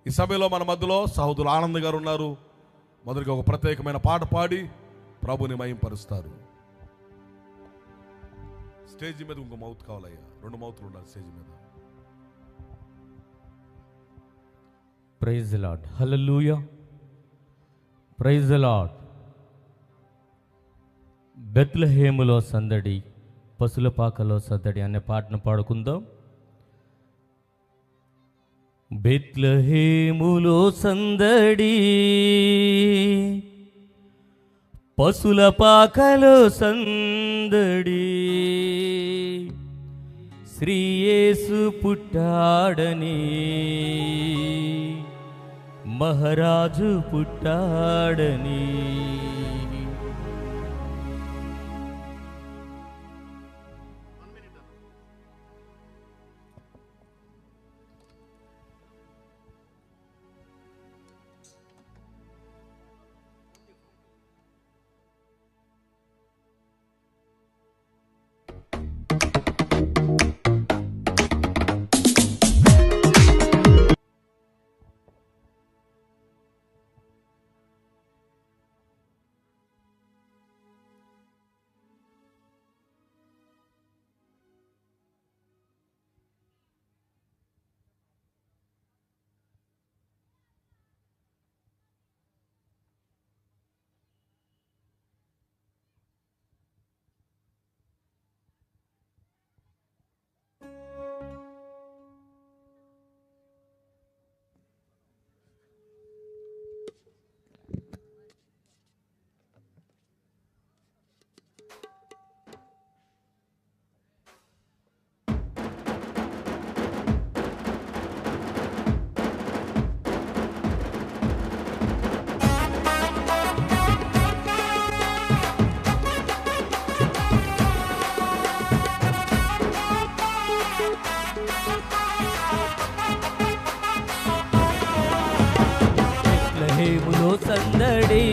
ఈ సమయంలో మన మధ్యలో సహోదరులు ఆనంద్ గారు ఉన్నారు. మొదటిగా ఒక ప్రత్యేకమైన పాట పాడి ప్రభుని మహింపరుస్తారు. స్టేజ్ మీద ఇంకో మౌత్ కావాలయ్యా, 2 మౌతులు ఉండాలి స్టేజ్ మీద. Praise the lord, hallelujah, praise the lord. బెత్లెహేములో సందడి, పశులపాకలో సందడి అనే పాటను పాడుకుందాం. బెత్లెహేములో సందడి, పశులపాకలో సందడి, శ్రీ యేసు పుట్టాడని, మహారాజు పుట్టాడని. బెత్లెహేములో సందడి,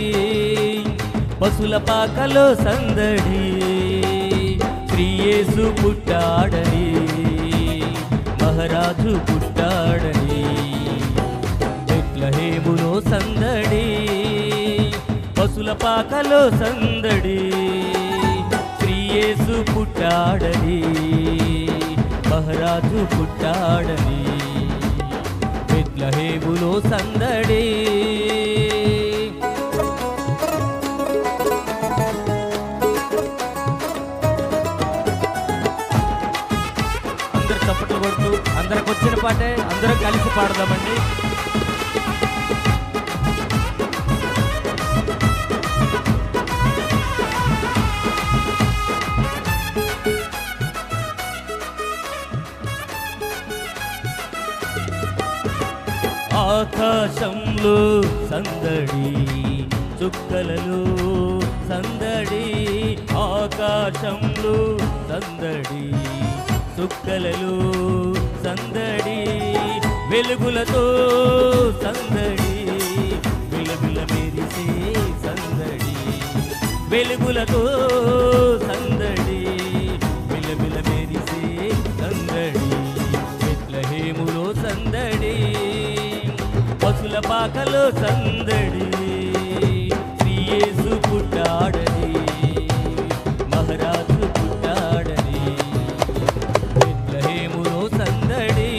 పశులపాకలో సందడి, శ్రీ యేసు పుట్టాడని, మహారాజు పుట్టాడని. బెత్లెహేములో సందడి, పశులపాకలో సందడి, శ్రీ యేసు పుట్టాడని, మహారాజు పుట్టాడని. బెత్లెహేములో సందడి. అందరు చప్పట్లు కొడుతూ, అందరికి వచ్చిన పాటే అందరూ కలిసి పాడదామండి. ఆకాశంలో సందడి, చుక్కలలో సందడి, ఆకాశంలో సందడి, చుక్కలలో సందడి, వెలుగులతో సందడి, వెలుగుల మెరిసే సందడి, వెలుగులతో సందడి, వెలుగుల మెరిసే సందడి. బెత్లెహేములో సందడి, పశులపాకలో సందడి, శ్రీ యేసు పుట్టాడని, మహారాజు పుట్టాడని. బెత్లెహేములో సందడి.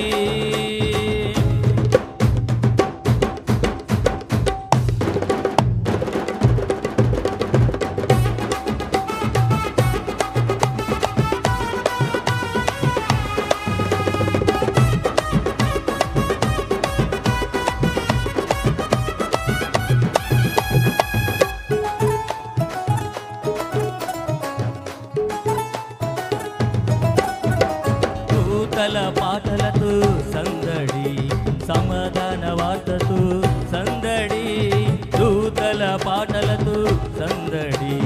దూతల పాటలతో సందడి, సమాధాన వార్తతో సందడి, దూతల పాటలతో సందడి,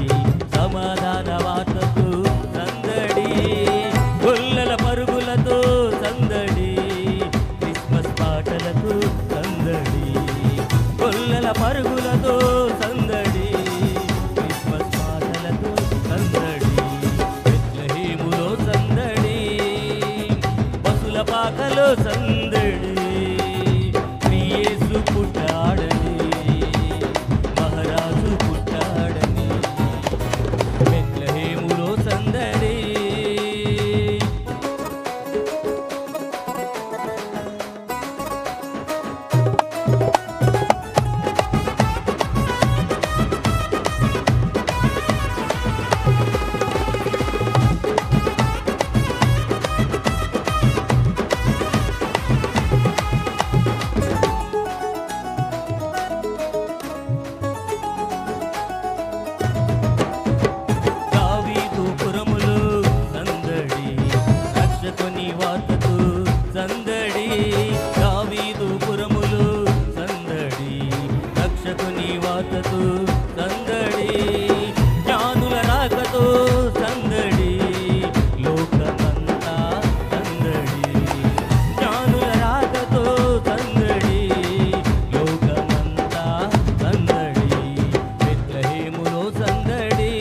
సమాధాన వార్తతో సందడి, గొల్లల పరుగులతో సందడి, క్రిస్మస్ పాటలతో సందడి, గొల్లల పరుగులతో సందడి, క్రిస్మస్ పాటలతో సందడి. బెత్లెహేములో సందడి, పశులపాకలో సందడి, శ్రీ యేసు సువార్తతో సందడి, జ్ఞానుల రాకతో సందడి, లోకమంతా సందడి. జ్ఞానుల రాకతో సందడి, లోకమంతా సందడి. బెత్లెహేములో సందడి,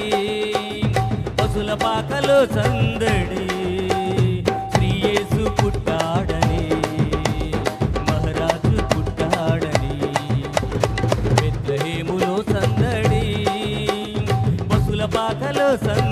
పశుల పాకలో సందడి, శ్రీ యేసు పుట్టాడని, మహారాజు పుట్టాడని. బెత్లెహేములో సందడి, పశుల పాకలో సందడి.